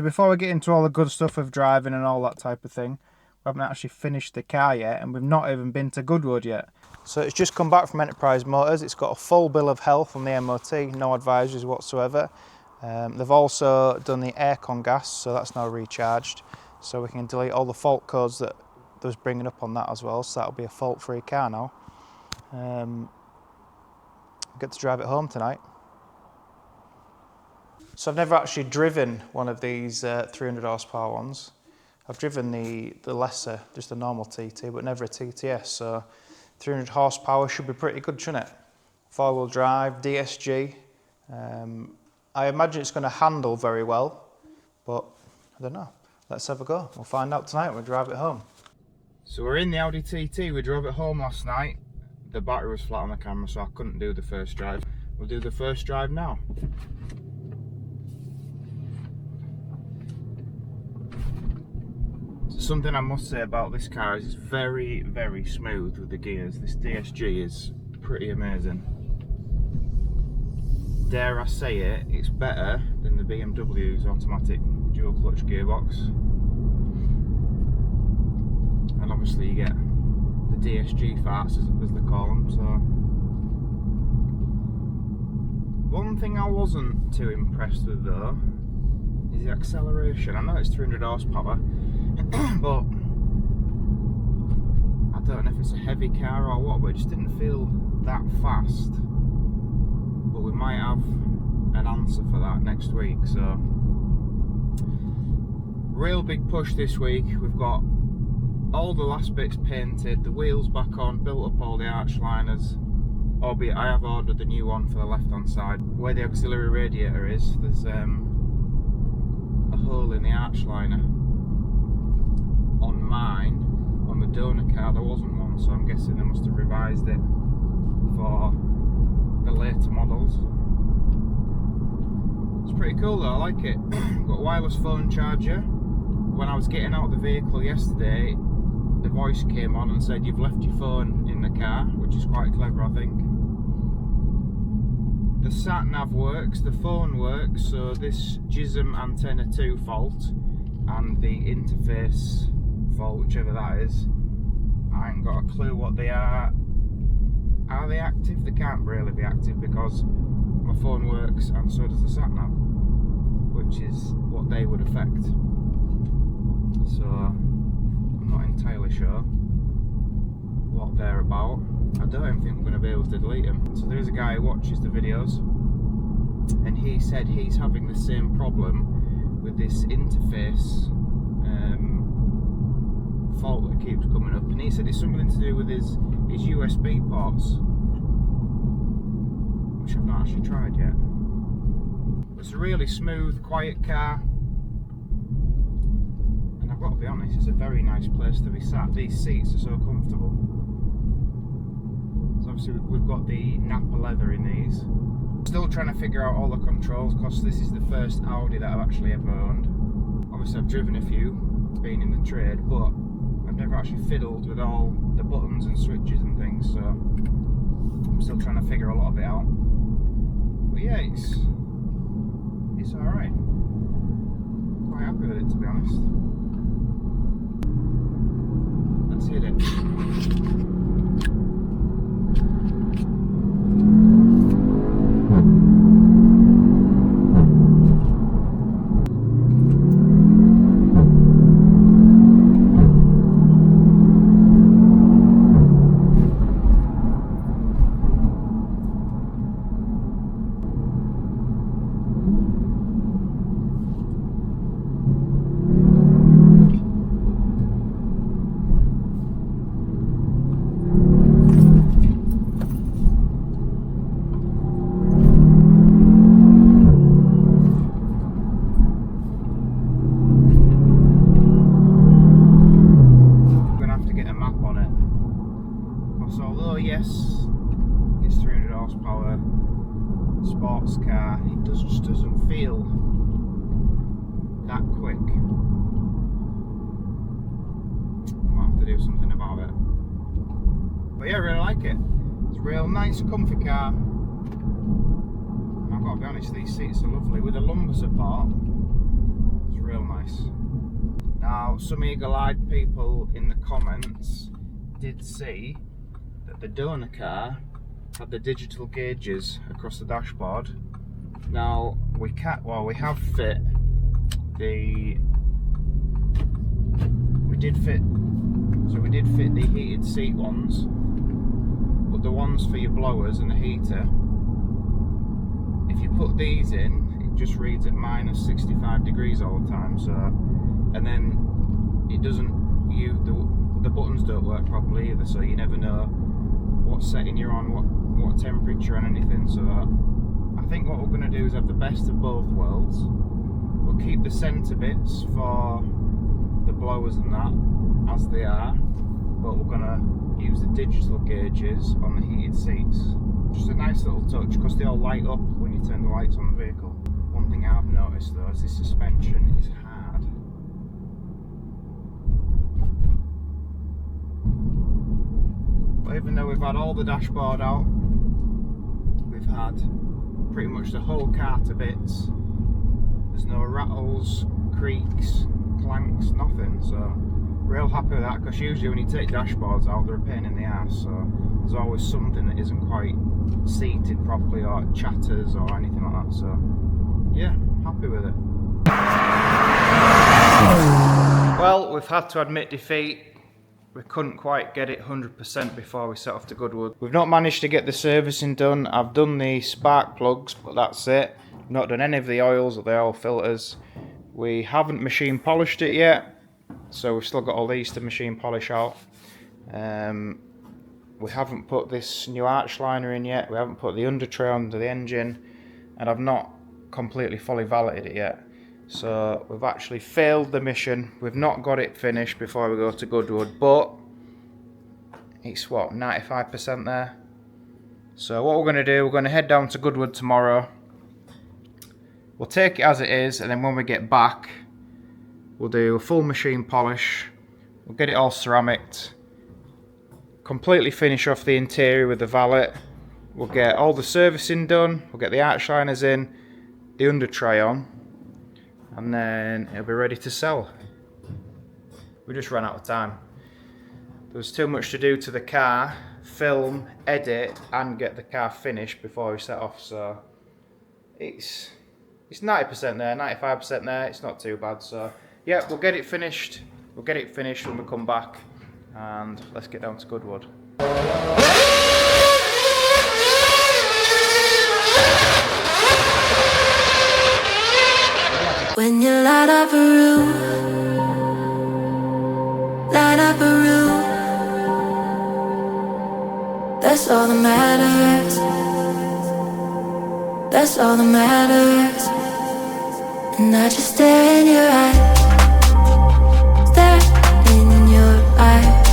before we get into all the good stuff of driving and all that type of thing, we haven't actually finished the car yet, and we've not even been to Goodwood yet. So it's just come back from Enterprise Motors. It's got a full bill of health from the MOT, no advisories whatsoever. They've also done the aircon gas, so that's now recharged. So we can delete all the fault codes that they was bringing up on that as well, so that'll be a fault-free car now. Get to drive it home tonight. So I've never actually driven one of these 300 horsepower ones. I've driven the lesser, just the normal TT, but never a TTS, so 300 horsepower should be pretty good, shouldn't it? 4-wheel drive, DSG. I imagine it's going to handle very well, but I don't know. Let's have a go. We'll find out tonight when we drive it home. So we're in the Audi TT. We drove it home last night. The battery was flat on the camera, so I couldn't do the first drive. We'll do the first drive now. Something I must say about this car is it's very, very smooth with the gears. This DSG is pretty amazing. Dare I say it, it's better than the BMW's automatic dual clutch gearbox. And obviously you get the DSG farts as they call them. So one thing I wasn't too impressed with though is the acceleration. I know it's 300 horsepower, but I don't know if it's a heavy car or what, but it just didn't feel that fast. But we might have an answer for that next week. So real big push this week. We've got all the last bits painted, the wheels back on, built up all the arch liners, albeit I have ordered the new one for the left hand side. Where the auxiliary radiator is, there's a hole in the arch liner. On mine, on the donor car, there wasn't one, so I'm guessing they must have revised it for the later models. It's pretty cool though, I like it. Got a wireless phone charger. When I was getting out of the vehicle yesterday, the voice came on and said you've left your phone in the car, which is quite clever, I think. The sat nav works, the phone works, so this JISM antenna 2 fault and the interface fault, whichever that is, I ain't got a clue what they are. Are they active? They can't really be active because my phone works and so does the sat nav, which is what they would affect. So I'm not entirely sure what they're about. I don't even think we're going to be able to delete them. So there's a guy who watches the videos and he said he's having the same problem with this interface fault that keeps coming up, and he said it's something to do with his USB ports, which I've not actually tried yet. It's a really smooth, quiet car, and I've got to be honest, it's a very nice place to be sat. These seats are so comfortable. So obviously we've got the Napa leather in these. Still trying to figure out all the controls because this is the first Audi that I've actually ever owned. Obviously I've driven a few, being in the trade, but I've never actually fiddled with all the buttons and switches and things, so I'm still trying to figure a lot of it out. But yeah, it's alright. Quite happy with it, to be honest. Let's hit it. Yes, it's 300 horsepower sports car. It just doesn't feel that quick. I'll have to do something about it. But yeah, I really like it. It's a real nice, comfy car. And I've got to be honest, these seats are lovely. With the lumbar support, it's real nice. Now, some eagle-eyed people in the comments did see that the donor car had the digital gauges across the dashboard. Now, we have fit the... We did fit the heated seat ones, but the ones for your blowers and the heater, if you put these in, it just reads at minus 65 degrees all the time. So, and then it doesn't, the buttons don't work properly either, so you never know what setting you're on, what temperature and anything. So I think what we're going to do is have the best of both worlds. We'll keep the centre bits for the blowers and that as they are, but we're going to use the digital gauges on the heated seats. Just a nice little touch, because they all light up when you turn the lights on the vehicle. One thing I've noticed though is this suspension is hard. But even though we've had all the dashboard out, we've had pretty much the whole car to bits. There's no rattles, creaks, clanks, nothing. So real happy with that, because usually when you take dashboards out, they're a pain in the ass. So there's always something that isn't quite seated properly, or it chatters or anything like that. So yeah, happy with it. Well, we've had to admit defeat. We couldn't quite get it 100% before we set off to Goodwood. We've not managed to get the servicing done. I've done the spark plugs, but that's it. Not done any of the oils or the oil filters. We haven't machine polished it yet, so we've still got all these to machine polish out. We haven't put this new arch liner in yet. We haven't put the under tray onto the engine, and I've not completely fully valeted it yet. So we've actually failed the mission. We've not got it finished before we go to Goodwood, but it's what, 95% there. So what we're going to do, we're going to head down to Goodwood tomorrow. We'll take it as it is, and then when we get back, we'll do a full machine polish. We'll get it all ceramicked, completely finish off the interior with the valet. We'll get all the servicing done. We'll get the arch liners in, the under tray on, and then it'll be ready to sell. We just ran out of time. There was too much to do to the car, film, edit, and get the car finished before we set off. So it's 90% there, 95% there. It's not too bad. So yeah, we'll get it finished. We'll get it finished when we come back, and let's get down to Goodwood. When you light up a room, that's all that matters. That's all that matters. And I just stare in your eyes, stare in your eyes,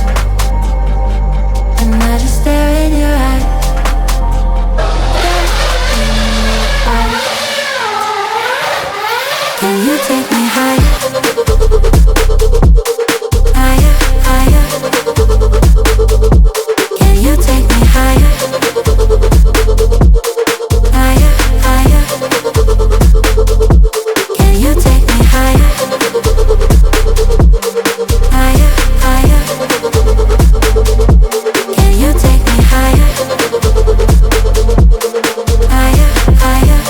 and I just stare in your eyes, stare in your eyes. Can you take me higher, higher, higher? Can you take me higher, higher, higher? Can you take me higher, higher, higher? Can you take me higher, higher, higher?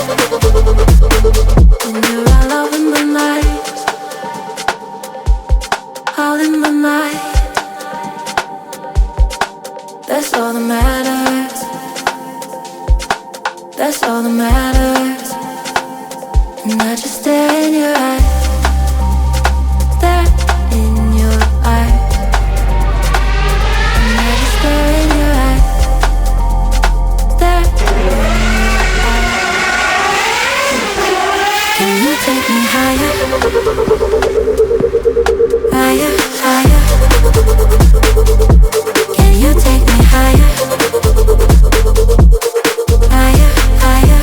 When you're all over my mind, all in my mind, that's all that matters. That's all that matters. And I just stare in your eyes, stare in your eyes, and I just stare in your eyes, stare in your eyes. Can you take me higher, higher, higher? Can you take me higher, higher, higher?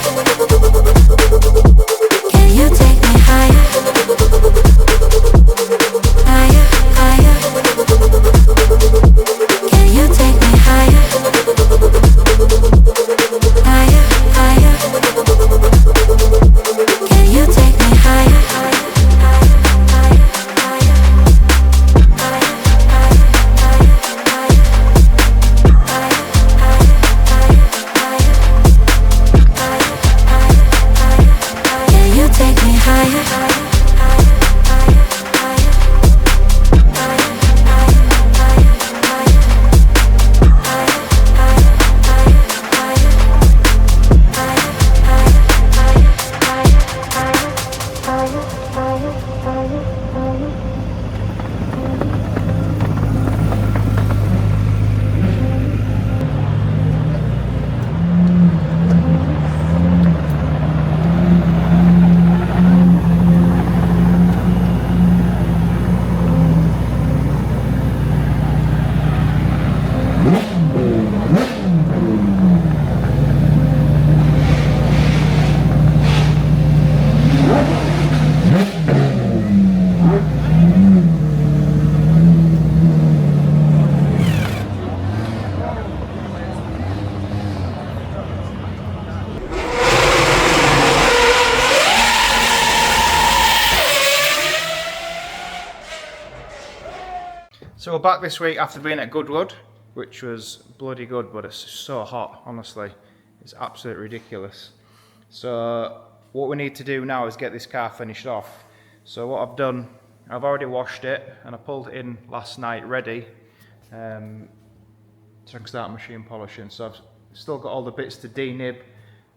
Can you take me higher, So we're back this week after being at Goodwood, which was bloody good, but it's so hot, honestly. It's absolutely ridiculous. So what we need to do now is get this car finished off. So what I've done, I've already washed it and I pulled it in last night ready so I can start machine polishing. So I've still got all the bits to denib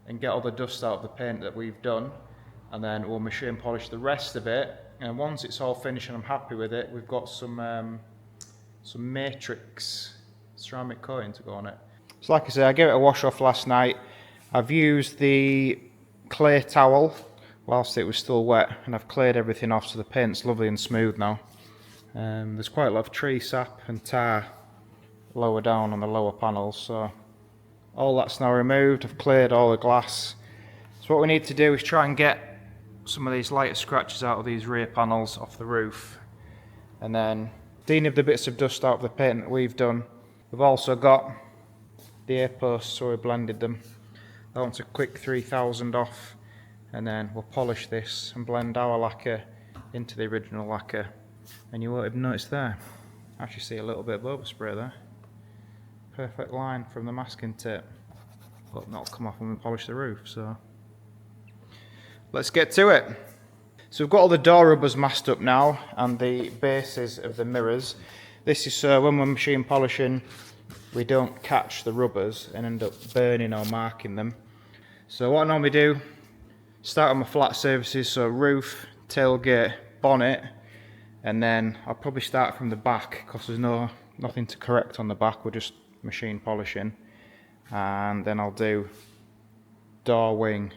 and get all the dust out of the paint that we've done, and then we'll machine polish the rest of it. And once it's all finished and I'm happy with it, we've got some matrix ceramic coating to go on it. So like I said, I gave it a wash off last night. I've used the clay towel whilst it was still wet, and I've cleared everything off so the paint's lovely and smooth now. There's quite a lot of tree sap and tar lower down on the lower panels, so all that's now removed. I've cleared all the glass. So what we need to do is try and get some of these lighter scratches out of these rear panels off the roof, and then denib the bits of dust out of the paint that we've done. We've also got the air posts, so we blended them. That one's a quick 3000 off, and then we'll polish this and blend our lacquer into the original lacquer. And you won't have noticed there, I actually see a little bit of overspray there. Perfect line from the masking tape, but that'll come off when we polish the roof. So let's get to it. So we've got all the door rubbers masked up now and the bases of the mirrors. This is so when we're machine polishing we don't catch the rubbers and end up burning or marking them. So what I normally do, start on my flat surfaces, so roof, tailgate, bonnet, and then I'll probably start from the back because there's nothing to correct on the back, we're just machine polishing. And then I'll do door wing,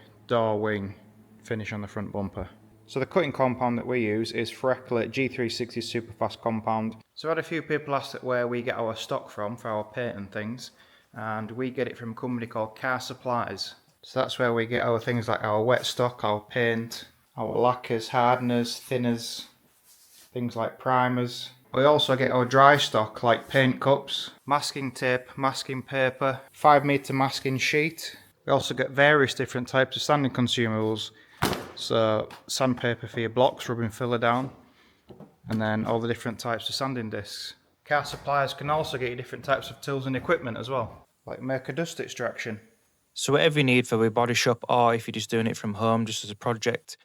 finish on the front bumper. So the cutting compound that we use is Frecklet G360 Superfast compound. So I had a few people ask where we get our stock from for our paint and things, and we get it from a company called Car Supplies. So that's where we get our things like our wet stock, our paint, our lacquers, hardeners, thinners, things like primers. We also get our dry stock like paint cups, masking tape, masking paper, 5 meter masking sheet. We also get various different types of sanding consumables. So sandpaper for your blocks, rubbing filler down, and then all the different types of sanding discs. Car Suppliers can also get you different types of tools and equipment as well, like make a dust extraction. So whatever you need for a body shop, or if you're just doing it from home just as a project,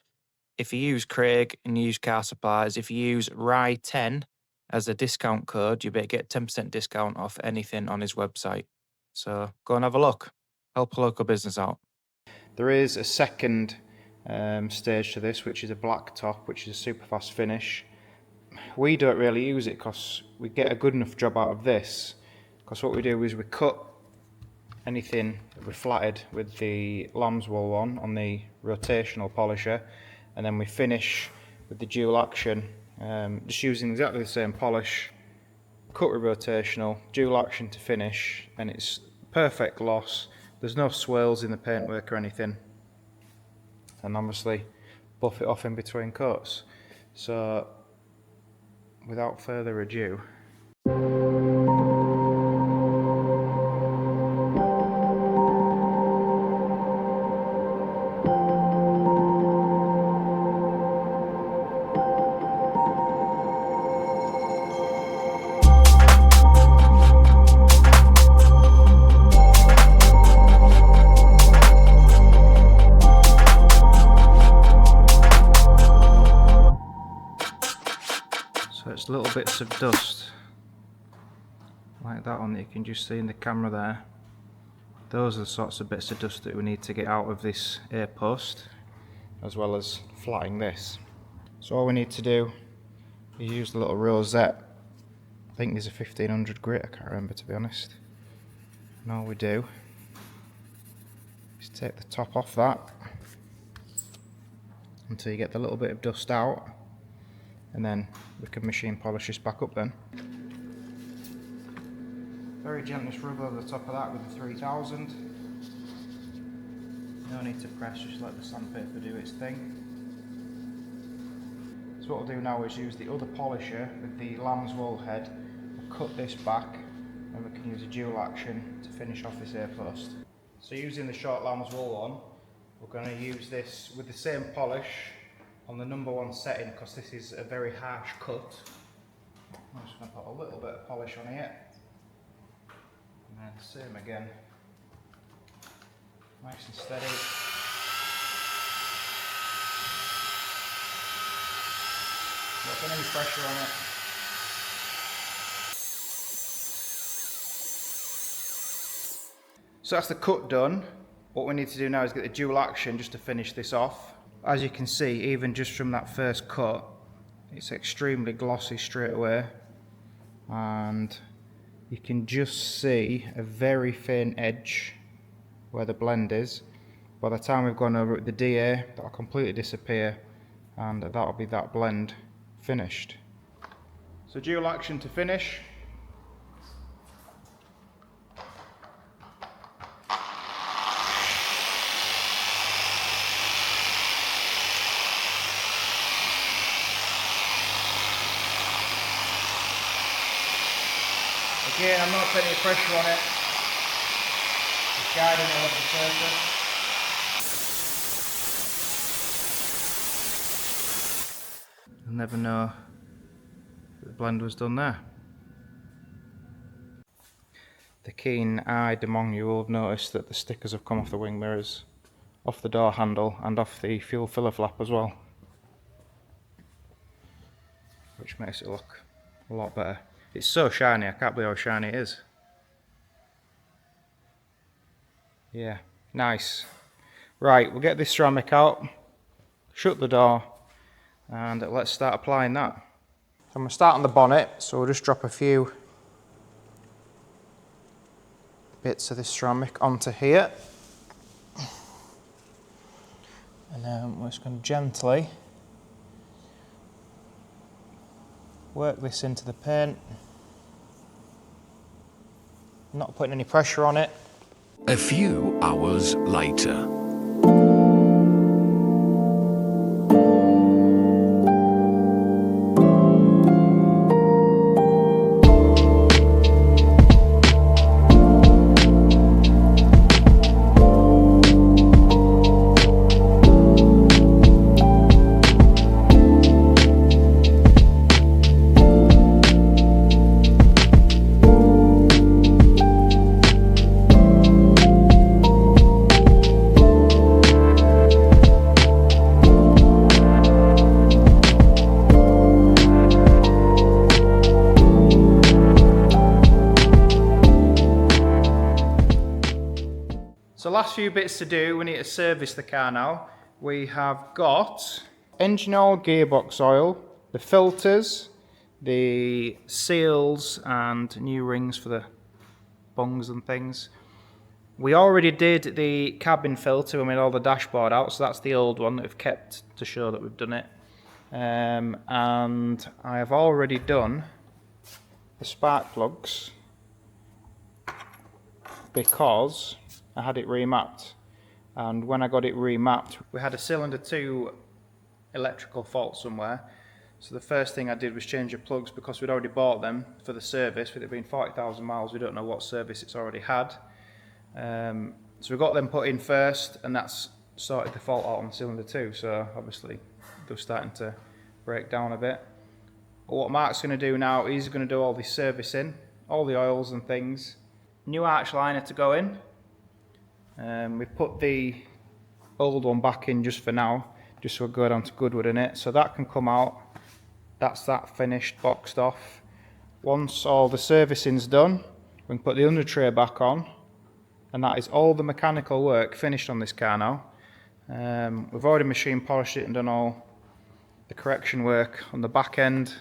if you use Craig and you use Car Supplies, if you use RY10 as a discount code, you better get 10% discount off anything on his website. So go and have a look. Help a local business out. There is a second stage to this, which is a black top, which is a super fast finish. We don't really use it because we get a good enough job out of this, because what we do is we cut anything that we flatted with the lamb's wool one on the rotational polisher, and then we finish with the dual action, just using exactly the same polish, cut with rotational, dual action to finish, and it's perfect gloss. There's no swirls in the paintwork or anything, and obviously buff it off in between coats. So without further ado, it's little bits of dust like that one that you can just see in the camera there. Those are the sorts of bits of dust that we need to get out of this air post, as well as flatting this. So all we need to do is use the little rosette. I think there's a 1500 grit, I can't remember to be honest. And all we do is take the top off that until you get the little bit of dust out, and then we can machine polish this back up then. Very gently rub over the top of that with the 3000. No need to press, just let the sandpaper do its thing. So what we'll do now is use the other polisher with the lamb's wool head. We'll cut this back and we can use a dual action to finish off this air post. So using the short lamb's wool one, we're going to use this with the same polish on the number 1 setting, because this is a very harsh cut. I'm just going to put a little bit of polish on here. And then same again. Nice and steady. Not putting any pressure on it. So that's the cut done. What we need to do now is get the dual action just to finish this off. As you can see, even just from that first cut, it's extremely glossy straight away. And you can just see a very thin edge where the blend is. By the time we've gone over at the DA, that'll completely disappear and that'll be that blend finished. So dual action to finish. Again, I'm not putting any pressure on it. Just guiding it over the surface. You'll never know that the blend was done there. The keen-eyed among you will have noticed that the stickers have come off the wing mirrors, off the door handle and off the fuel filler flap as well, which makes it look a lot better. It's so shiny, I can't believe how shiny it is. Yeah, nice. Right, we'll get this ceramic out, shut the door, and let's start applying that. So I'm going to start on the bonnet, so we'll just drop a few bits of this ceramic onto here. And then we're just going to gently work this into the paint, not putting any pressure on it. A few hours later. So last few bits to do, we need to service the car now. We have got engine oil, gearbox oil, the filters, the seals and new rings for the bungs and things. We already did the cabin filter when we had all the dashboard out, so that's the old one that we've kept to show that we've done it. And I have already done the spark plugs because I had it remapped, and when I got it remapped we had a cylinder 2 electrical fault somewhere, so the first thing I did was change the plugs because we'd already bought them for the service. With it being 40,000 miles, we don't know what service it's already had, so we got them put in first, and that's sorted the fault out on cylinder 2, so obviously they're starting to break down a bit. But what Mark's going to do now, he's going to do all the servicing, all the oils and things. New arch liner to go in. We put the old one back in just for now, just so we'll go down to Goodwood in it, so that can come out. That's that finished, boxed off. Once all the servicing's done, we can put the under tray back on, and that is all the mechanical work finished on this car now. We've already machine polished it and done all the correction work on the back end.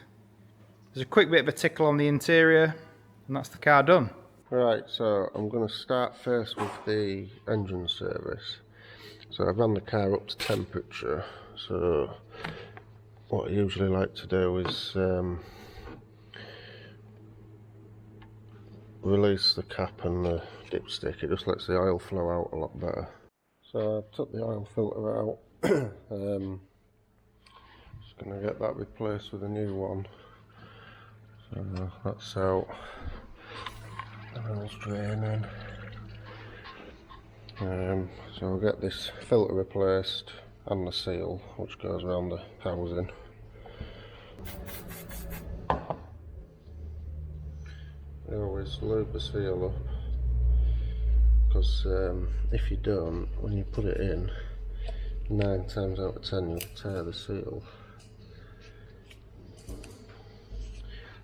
There's a quick bit of a tickle on the interior, and that's the car done. Right, so I'm going to start first with the engine service. So I've run the car up to temperature, so what I usually like to do is release the cap and the dipstick. It just lets the oil flow out a lot better. So I took the oil filter out, just going to get that replaced with a new one. So that's out. Oil's draining. So I'll get this filter replaced and the seal which goes around the housing. You always lube the seal up, because if you don't, when you put it in, 9 times out of 10 you'll tear the seal.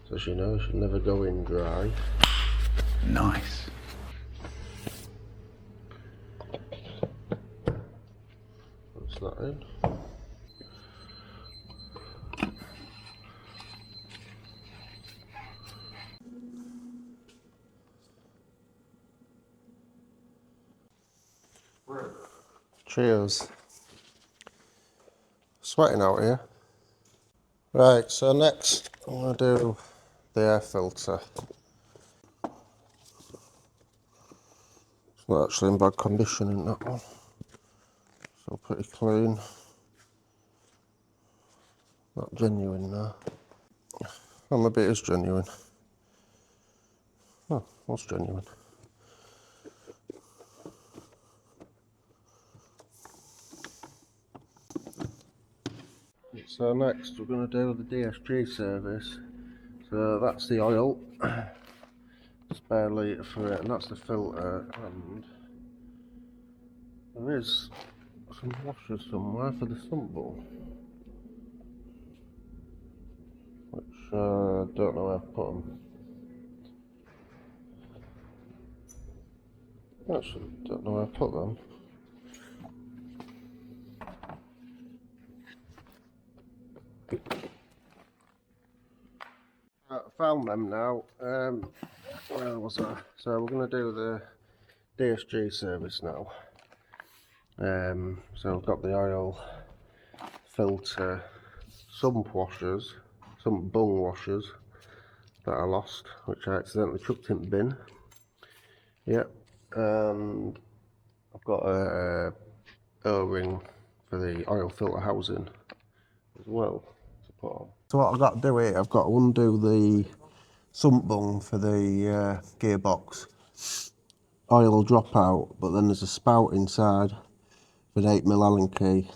So as you know, it should never go in dry. Nice. Puts that in. Cheers. Sweating out here. Right, so next I'm going to do the air filter. It's not actually in bad condition in that one. So pretty clean. Not genuine now. Oh, maybe it is genuine. Oh, what's genuine? So next we're going to do the DSG service. So that's the oil, spare litre for it, and that's the filter, and there is some washers somewhere for the sump bowl, which I don't know where I've put them. Actually, don't know where I put them. I found them now. Where was I? So we're going to do the DSG service now. So we've got the oil, filter, sump washers, some bung washers that I lost, which I accidentally chucked in the bin. Yep, and I've got a O-ring for the oil filter housing as well to put on. So what I've got to do here, I've got to undo the sump bung for the gearbox. Oil will drop out, but then there's a spout inside with 8mm Allen key,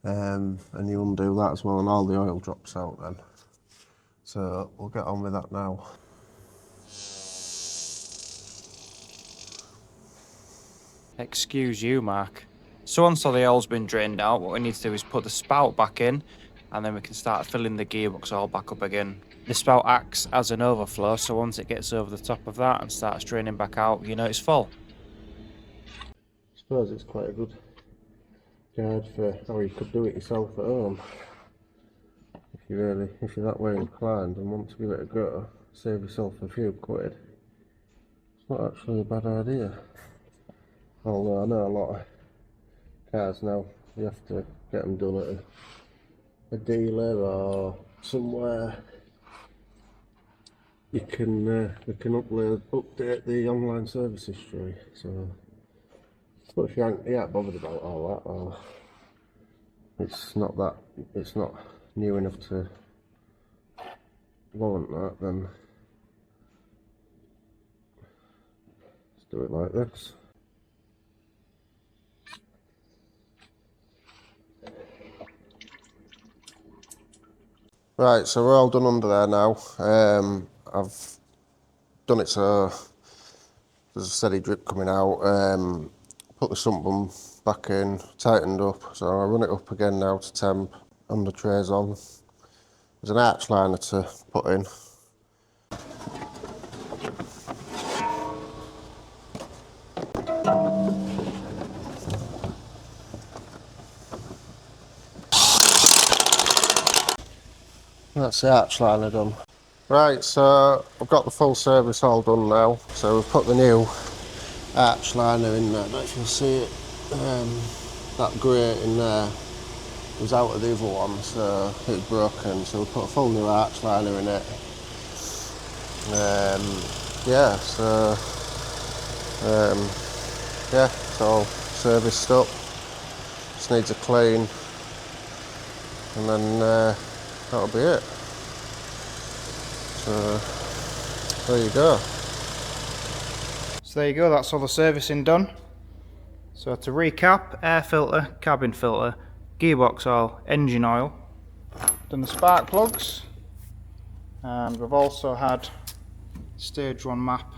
and you undo that as well, and all the oil drops out then. So we'll get on with that now. Excuse you, Mark. So once all the oil's been drained out, what we need to do is put the spout back in, and then we can start filling the gearbox all back up again. The spout acts as an overflow, so once it gets over the top of that and starts draining back out, you know it's full. I suppose it's quite a good guide for how you could do it yourself at home. If you're that way inclined and want to give it a go, save yourself a few quid. It's not actually a bad idea. Although I know a lot of cars now, you have to get them done at a dealer or somewhere you can update the online service history. So, but if you ain't bothered about all that, or it's not new enough to warrant that, then let's do it like this. Right, so we're all done under there now. I've done it so there's a steady drip coming out. Put the sump bung back in, tightened up, so I run it up again now to temp, and the trays on. There's an arch liner to put in. That's the arch liner done. Right, so I've got the full service all done now. So we've put the new arch liner in there. I don't know if you'll see it. That grate in there was out of the other one, so it was broken. So we put a full new arch liner in it. Yeah, it's all serviced up. Just needs a clean, and then that'll be it. So there you go. So there you go, that's all the servicing done. So to recap, air filter, cabin filter, gearbox oil, engine oil, done the spark plugs, and we've also had stage 1 map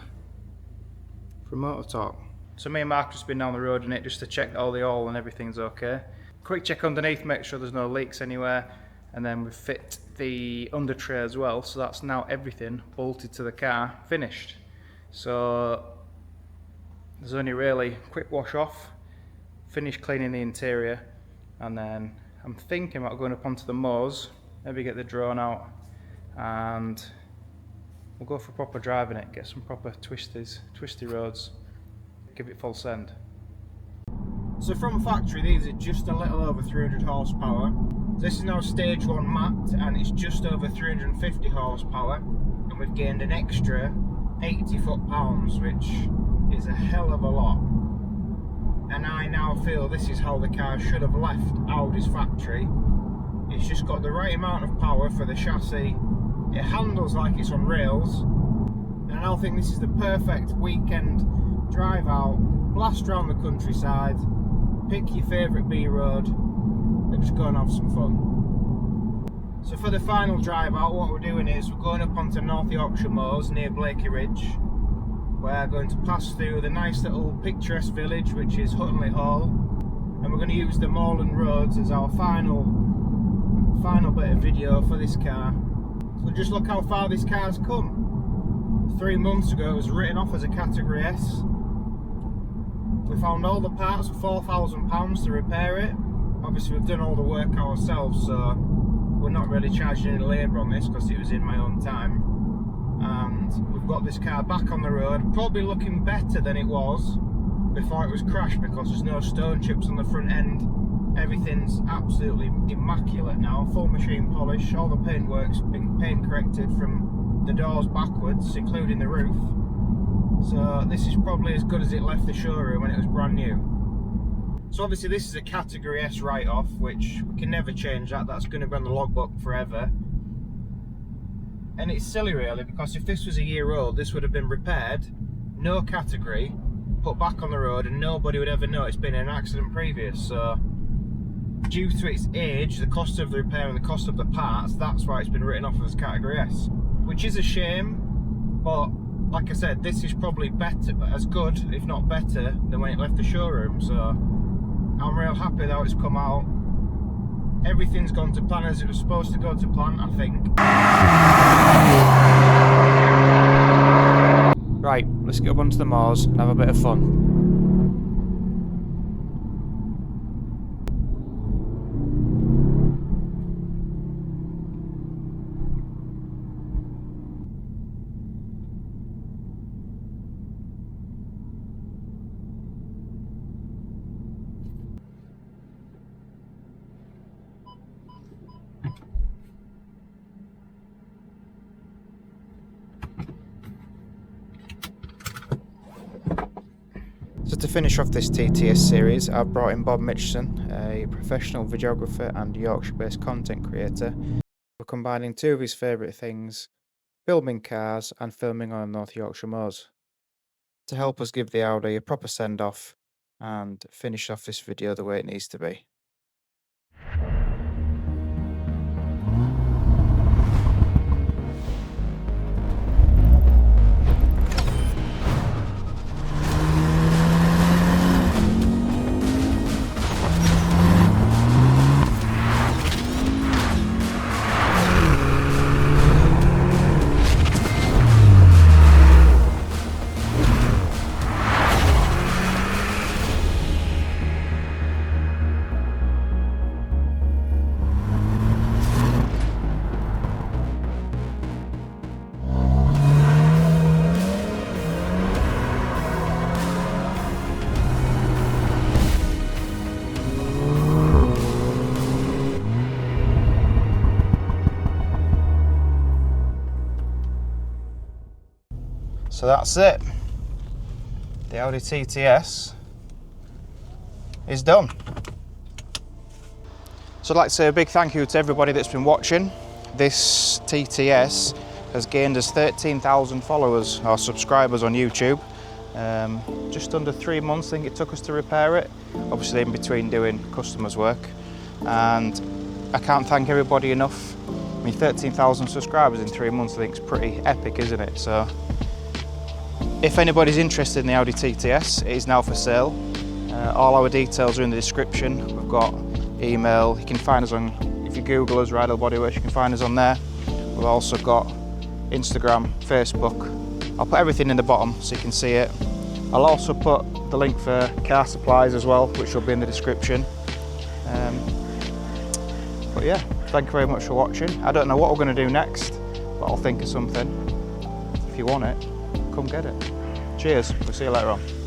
from Motor Talk. So me and Mark have just been down the road in it just to check all the oil and everything's okay. Quick check underneath, make sure there's no leaks anywhere, and then we've fit the under tray as well, so that's now everything bolted to the car, finished. So there's only really quick wash off, finish cleaning the interior, and then I'm thinking about going up onto the moors, maybe get the drone out, and we'll go for proper driving it, get some proper twisty roads, give it full send. So from factory, these are just a little over 300 horsepower. This is now stage 1 mapped, and it's just over 350 horsepower, and we've gained an extra 80 foot-pounds, which is a hell of a lot. And I now feel this is how the car should have left Audi's factory. It's just got the right amount of power for the chassis. It handles like it's on rails, and I now think this is the perfect weekend drive out, blast around the countryside, pick your favourite B road, and just go and have some fun. So for the final drive out, what we're doing is we're going up onto North Yorkshire Moors near Blakey Ridge. We're going to pass through the nice little picturesque village, which is Huttonley Hall, and we're going to use the moorland roads as our final bit of video for this car. So just look how far this car's come. 3 months ago it was written off as a Category S. We found all the parts for £4,000 to repair it. Obviously we've done all the work ourselves, so we're not really charging any labour on this because it was in my own time. And we've got this car back on the road, probably looking better than it was before it was crashed, because there's no stone chips on the front end. Everything's absolutely immaculate now, full machine polish, all the paintwork's been paint corrected from the doors backwards, including the roof. So this is probably as good as it left the showroom when it was brand new. So obviously this is a Category S write-off, which we can never change that, that's going to be on the logbook forever. And it's silly really, because if this was a year old, this would have been repaired, no category, put back on the road, and nobody would ever know it's been in an accident previous. So due to its age, the cost of the repair and the cost of the parts, that's why it's been written off as Category S, which is a shame. But like I said, this is probably better, as good if not better than when it left the showroom. So I'm real happy that it's come out. Everything's gone to plan as it was supposed to go to plan, I think. Right, let's get up onto the moors and have a bit of fun. So to finish off this TTS series, I've brought in Bob Mitcheson, a professional videographer and Yorkshire-based content creator. We're combining two of his favourite things, filming cars and filming on North Yorkshire Moors, to help us give the Audi a proper send-off and finish off this video the way it needs to be. So that's it. The Audi TTS is done. So I'd like to say a big thank you to everybody that's been watching. This TTS has gained us 13,000 followers or subscribers on YouTube. Just under 3 months I think it took us to repair it, obviously in between doing customers work. And I can't thank everybody enough. I mean, 13,000 subscribers in 3 months I think is pretty epic, isn't it? So If anybody's interested in the Audi TTS, it is now for sale. All our details are in the description. We've got email. You can find us on, if you Google us, Rydal Bodyworks, you can find us on there. We've also got Instagram, Facebook. I'll put everything in the bottom so you can see it. I'll also put the link for car supplies as well, which will be in the description. But yeah, thank you very much for watching. I don't know what we're going to do next, but I'll think of something. If you want it, come get it. Cheers, we'll see you later on.